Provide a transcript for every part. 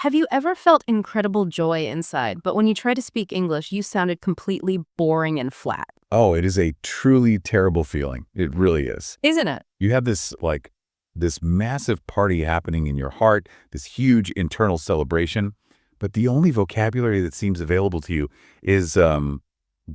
Have you ever felt incredible joy inside, but when you try to speak English, you sounded completely boring and flat? Oh, it is a truly terrible feeling. It really is. Isn't it? You have this massive party happening in your heart, this huge internal celebration, but the only vocabulary that seems available to you is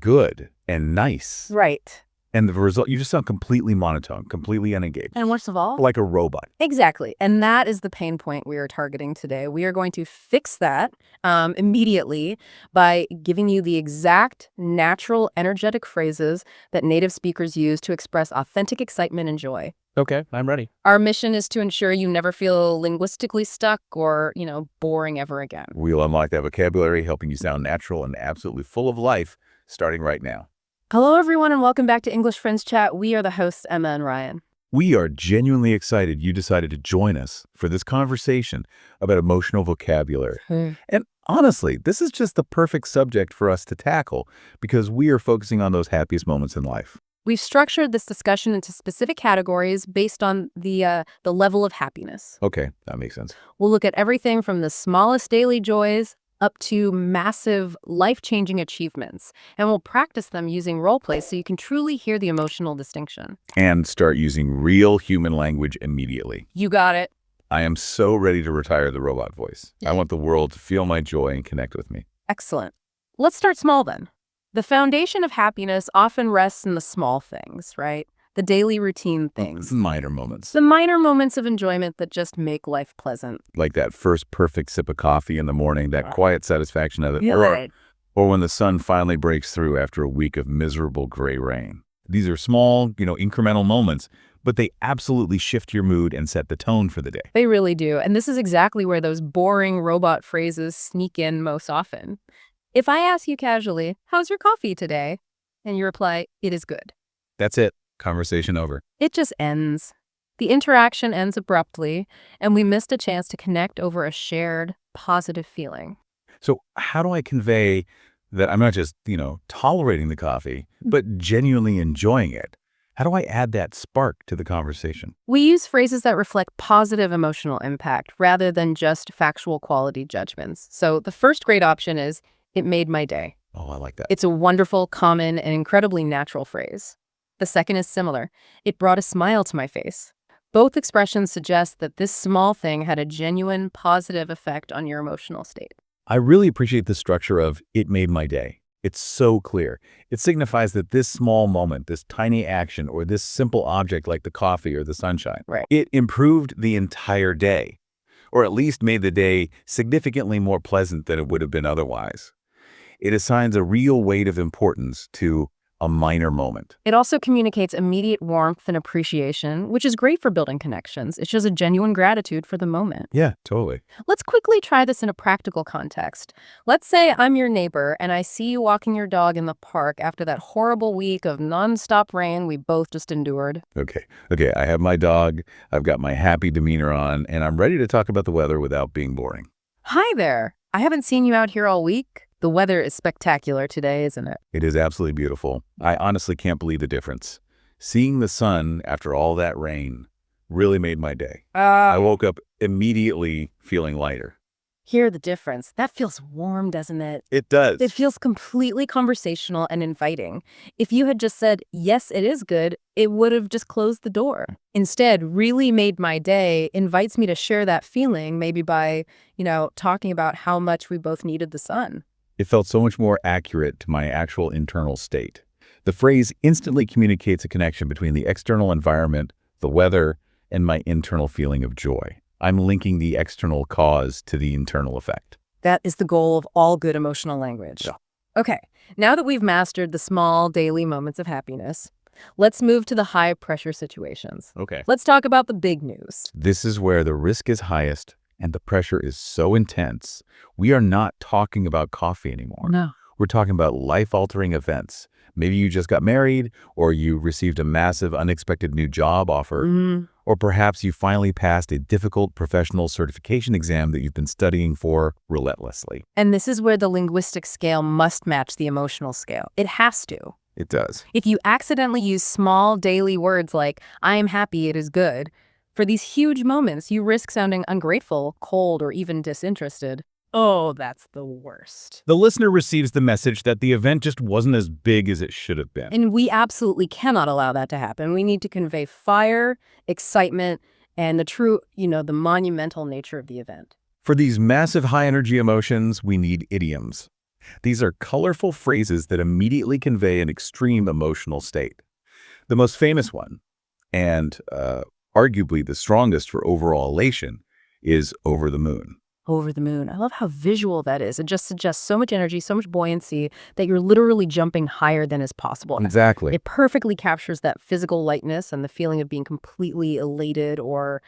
good and nice. Right. And the result, you just sound completely monotone, completely unengaged, And worst of all, like a robot. exactly. And that is the pain point we are targeting today. We are going to fix that immediately by giving you the exact natural, energetic phrases that native speakers use to express authentic excitement and joy. Okay, I'm ready. Our mission is to ensure you never feel linguistically stuck or, boring ever again. We'll unlock that vocabulary, helping you sound natural and absolutely full of life, starting right now. Hello, everyone, and welcome back to English Friends Chat. We are the hosts, Emma and Ryan. We are genuinely excited you decided to join us for this conversation about emotional vocabulary. And honestly, this is just the perfect subject for us to tackle because we are focusing on those happiest moments in life. We've structured this discussion into specific categories based on the level of happiness. Okay, that makes sense. We'll look at everything from the smallest daily joys up to massive, life-changing achievements, and we'll practice them using role plays so you can truly hear the emotional distinction. And start using real human language immediately. You got it. I am so ready to retire the robot voice. I want the world to feel my joy and connect with me. Excellent. Let's start small then. The foundation of happiness often rests in the small things, right? The daily routine things. Minor moments. The minor moments of enjoyment that just make life pleasant. Like that first perfect sip of coffee in the morning, that quiet satisfaction of it. Yeah. Or when the sun finally breaks through after a week of miserable gray rain. These are small, incremental moments, but they absolutely shift your mood and set the tone for the day. They really do. And this is exactly where those boring robot phrases sneak in most often. If I ask you casually, "How's your coffee today?" and you reply, "It is good." That's it. Conversation over. It just ends. The interaction ends abruptly, and we missed a chance to connect over a shared, positive feeling. So how do I convey that I'm not just, tolerating the coffee, but genuinely enjoying it? How do I add that spark to the conversation? We use phrases that reflect positive emotional impact rather than just factual quality judgments. So the first great option is, "It made my day." Oh, I like that. It's a wonderful, common, and incredibly natural phrase. The second is similar. "It brought a smile to my face." Both expressions suggest that this small thing had a genuine, positive effect on your emotional state. I really appreciate the structure of "it made my day." It's so clear. It signifies that this small moment, this tiny action, or this simple object like the coffee or the sunshine, Right. it improved the entire day, or at least made the day significantly more pleasant than it would have been otherwise. It assigns a real weight of importance to a minor moment. It also communicates immediate warmth and appreciation, which is great for building connections. It shows a genuine gratitude for the moment. Yeah, totally. Let's quickly try this in a practical context. Let's say I'm your neighbor and I see you walking your dog in the park after that horrible week of nonstop rain we both just endured. Okay, I have my dog, I've got my happy demeanor on, and I'm ready to talk about the weather without being boring. Hi there. I haven't seen you out here all week. The weather is spectacular today, isn't it? It is absolutely beautiful. I honestly can't believe the difference. Seeing the sun after all that rain really made my day. I woke up immediately feeling lighter. Hear the difference. That feels warm, doesn't it? It does. It feels completely conversational and inviting. If you had just said, "Yes, it is good," it would have just closed the door. Instead, "really made my day" invites me to share that feeling, maybe by, talking about how much we both needed the sun. It felt so much more accurate to my actual internal state. The phrase instantly communicates a connection between the external environment, the weather, and my internal feeling of joy. I'm linking the external cause to the internal effect. That is the goal of all good emotional language. Yeah. Okay, now that we've mastered the small daily moments of happiness, let's move to the high-pressure situations. Okay. Let's talk about the big news. This is where the risk is highest and the pressure is so intense. We are not talking about coffee anymore. No. We're talking about life-altering events. Maybe you just got married, or you received a massive, unexpected new job offer, or perhaps you finally passed a difficult professional certification exam that you've been studying for relentlessly. And this is where the linguistic scale must match the emotional scale. It has to. It does. If you accidentally use small daily words like, "I am happy, it is good," For these huge moments, you risk sounding ungrateful, cold, or even disinterested. Oh, that's the worst. The listener receives the message that the event just wasn't as big as it should have been. And we absolutely cannot allow that to happen. We need to convey fire, excitement, and the true, the monumental nature of the event. For these massive high-energy emotions, we need idioms. These are colorful phrases that immediately convey an extreme emotional state. The most famous one, and arguably the strongest for overall elation, is "over the moon." Over the moon. I love how visual that is. It just suggests so much energy, so much buoyancy that you're literally jumping higher than is possible. Exactly. It perfectly captures that physical lightness and the feeling of being completely elated or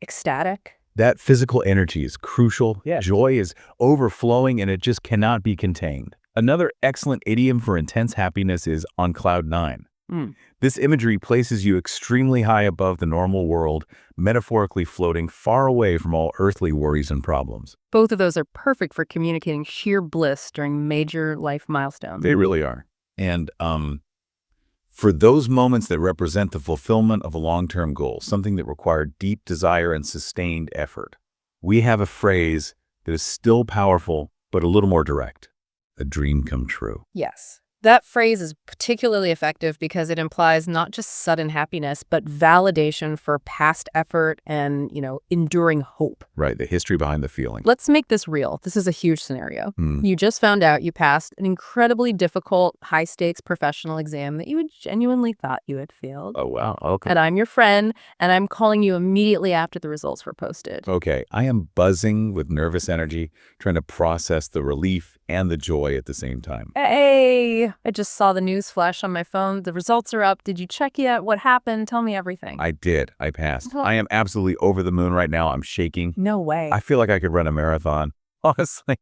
ecstatic. That physical energy is crucial. Yeah. Joy is overflowing and it just cannot be contained. Another excellent idiom for intense happiness is "on cloud nine." Mm. This imagery places you extremely high above the normal world, metaphorically floating far away from all earthly worries and problems. Both of those are perfect for communicating sheer bliss during major life milestones. They really are. And for those moments that represent the fulfillment of a long-term goal, something that required deep desire and sustained effort, we have a phrase that is still powerful, but a little more direct: a dream come true. Yes. That phrase is particularly effective because it implies not just sudden happiness, but validation for past effort and, enduring hope. Right, the history behind the feeling. Let's make this real. This is a huge scenario. Hmm. You just found out you passed an incredibly difficult, high-stakes professional exam that you had genuinely thought you had failed. Oh, wow. Okay. And I'm your friend, and I'm calling you immediately after the results were posted. Okay, I am buzzing with nervous energy, trying to process the relief and the joy at the same time. Hey, I just saw the news flash on my phone. The results are up. Did you check yet? What happened? Tell me everything. I did. I passed. Well- I am absolutely over the moon right now. I'm shaking. No way. I feel like I could run a marathon. Honestly,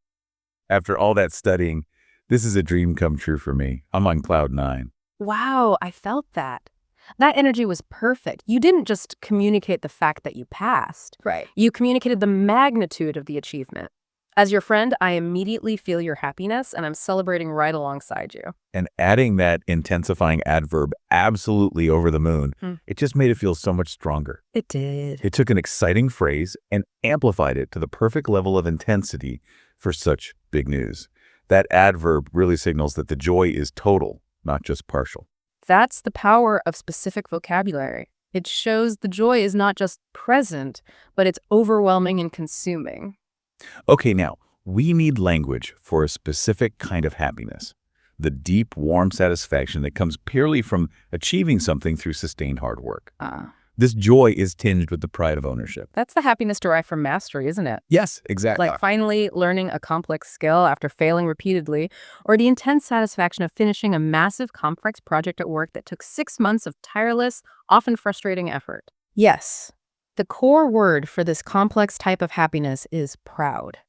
after all that studying, this is a dream come true for me. I'm on cloud nine. Wow, I felt that. That energy was perfect. You didn't just communicate the fact that you passed. Right. You communicated the magnitude of the achievement. As your friend, I immediately feel your happiness, and I'm celebrating right alongside you. And adding that intensifying adverb, absolutely over the moon, it just made it feel so much stronger. It did. It took an exciting phrase and amplified it to the perfect level of intensity for such big news. That adverb really signals that the joy is total, not just partial. That's the power of specific vocabulary. It shows the joy is not just present, but it's overwhelming and consuming. Okay, now, we need language for a specific kind of happiness. The deep, warm satisfaction that comes purely from achieving something through sustained hard work. This joy is tinged with the pride of ownership. That's the happiness derived from mastery, isn't it? Yes, exactly. Like finally learning a complex skill after failing repeatedly, or the intense satisfaction of finishing a massive, complex project at work that took 6 months of tireless, often frustrating effort. Yes, the core word for this complex type of happiness is proud.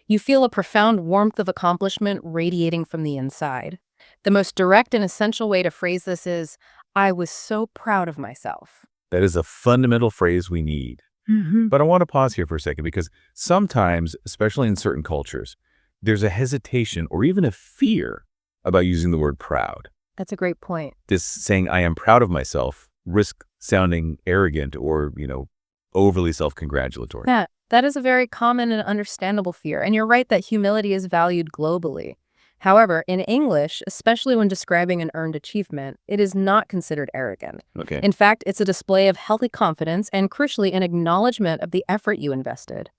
You feel a profound warmth of accomplishment radiating from the inside. The most direct and essential way to phrase this is, I was so proud of myself. That is a fundamental phrase we need. But I want to pause here for a second because sometimes, especially in certain cultures, there's a hesitation or even a fear about using the word proud. That's a great point. This saying, I am proud of myself, risk sounding arrogant or, overly self-congratulatory. Yeah, that is a very common and understandable fear. And you're right that humility is valued globally. However, in English, especially when describing an earned achievement, it is not considered arrogant. Okay. In fact, it's a display of healthy confidence and, crucially, an acknowledgement of the effort you invested.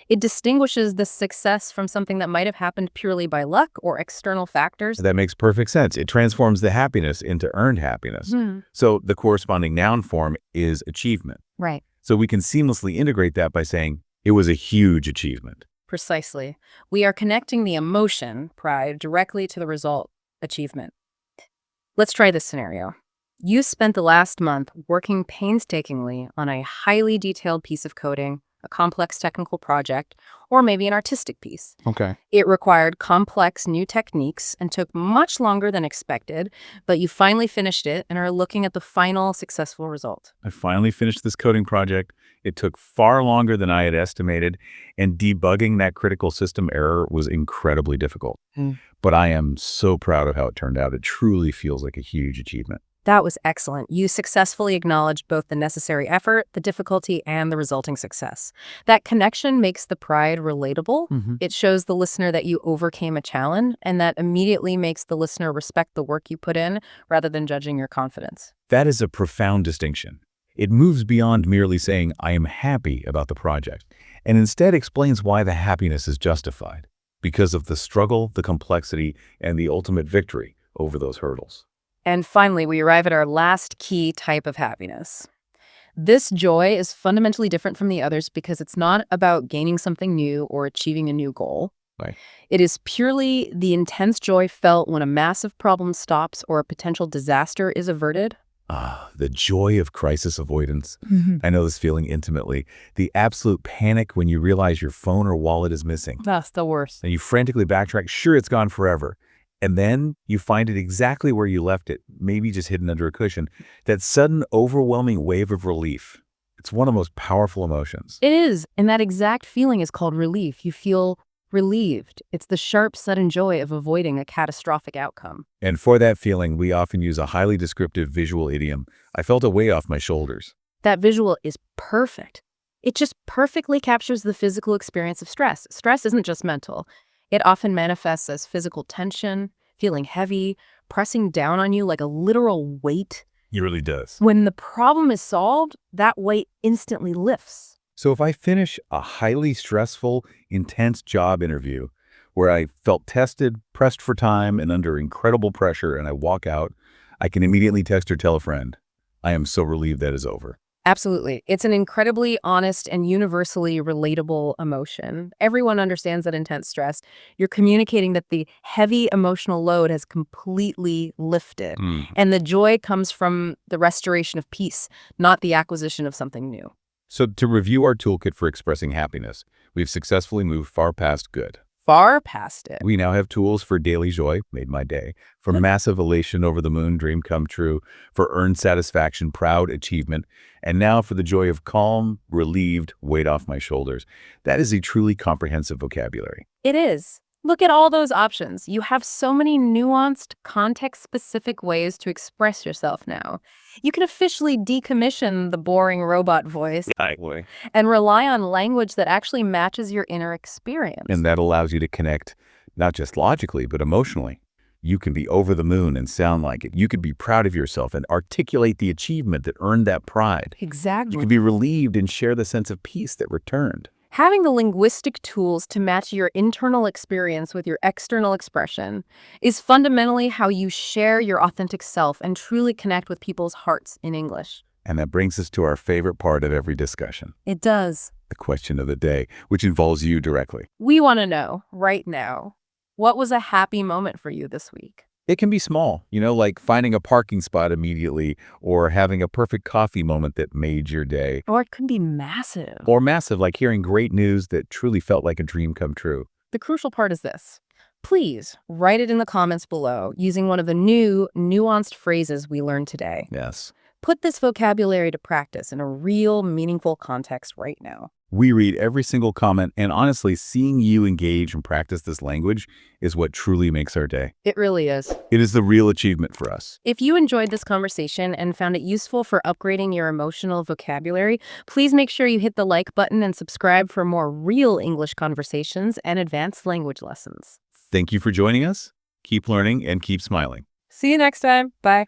It distinguishes the success from something that might have happened purely by luck or external factors. That makes perfect sense. It transforms the happiness into earned happiness. So the corresponding noun form is achievement. Right. So we can seamlessly integrate that by saying it was a huge achievement. Precisely. We are connecting the emotion, pride, directly to the result, achievement. Let's try this scenario. You spent the last month working painstakingly on a highly detailed piece of coding, a complex technical project, or maybe an artistic piece. Okay. It required complex new techniques and took much longer than expected, but you finally finished it and are looking at the final successful result. I finally finished this coding project. It took far longer than I had estimated, and debugging that critical system error was incredibly difficult. But I am so proud of how it turned out. It truly feels like a huge achievement. That was excellent. You successfully acknowledged both the necessary effort, the difficulty, and the resulting success. That connection makes the pride relatable. Hmm. It shows the listener that you overcame a challenge, and that immediately makes the listener respect the work you put in rather than judging your confidence. That is a profound distinction. It moves beyond merely saying, I am happy about the project, and instead explains why the happiness is justified, because of the struggle, the complexity, and the ultimate victory over those hurdles. And finally, we arrive at our last key type of happiness. This joy is fundamentally different from the others because it's not about gaining something new or achieving a new goal. Right. It is purely the intense joy felt when a massive problem stops or a potential disaster is averted. Ah, the joy of crisis avoidance. Mhm. I know this feeling intimately. The absolute panic when you realize your phone or wallet is missing. That's the worst. And you frantically backtrack, sure it's gone forever. And then you find it exactly where you left it, maybe just hidden under a cushion. That sudden, overwhelming wave of relief. It's one of the most powerful emotions. It is, and that exact feeling is called relief. You feel relieved. It's the sharp, sudden joy of avoiding a catastrophic outcome. And for that feeling, we often use a highly descriptive visual idiom. I felt a weight off my shoulders. That visual is perfect. It just perfectly captures the physical experience of stress. Stress isn't just mental. It often manifests as physical tension, feeling heavy, pressing down on you like a literal weight. It really does. When the problem is solved, that weight instantly lifts. So if I finish a highly stressful, intense job interview where I felt tested, pressed for time, and under incredible pressure, and I walk out, I can immediately text or tell a friend, I am so relieved that is over. Absolutely. It's an incredibly honest and universally relatable emotion. Everyone understands that intense stress. You're communicating that the heavy emotional load has completely lifted. And the joy comes from the restoration of peace, not the acquisition of something new. So to review our toolkit for expressing happiness, we've successfully moved far past good. Far past it. We now have tools for daily joy, made my day, for massive elation over the moon, dream come true, for earned satisfaction, proud achievement, and now for the joy of calm, relieved, weight off my shoulders. That is a truly comprehensive vocabulary. It is. Look at all those options. You have so many nuanced, context-specific ways to express yourself now. You can officially decommission the boring robot voice and rely on language that actually matches your inner experience. And that allows you to connect not just logically, but emotionally. You can be over the moon and sound like it. You could be proud of yourself and articulate the achievement that earned that pride. You Exactly. could be relieved and share the sense of peace that returned. Having the linguistic tools to match your internal experience with your external expression is fundamentally how you share your authentic self and truly connect with people's hearts in English. And that brings us to our favorite part of every discussion, It does. the question of the day, which involves you directly. We want to know, right now, what was a happy moment for you this week? It can be small, like finding a parking spot immediately or having a perfect coffee moment that made your day. Or it could be massive. Or massive, like hearing great news that truly felt like a dream come true. The crucial part is this. Please write it in the comments below using one of the new, nuanced phrases we learned today. Yes. Put this vocabulary to practice in a real, meaningful context right now. We read every single comment, and honestly, seeing you engage and practice this language is what truly makes our day. It really is. It is the real achievement for us. If you enjoyed this conversation and found it useful for upgrading your emotional vocabulary, please make sure you hit the like button and subscribe for more real English conversations and advanced language lessons. Thank you for joining us. Keep learning and keep smiling. See you next time. Bye.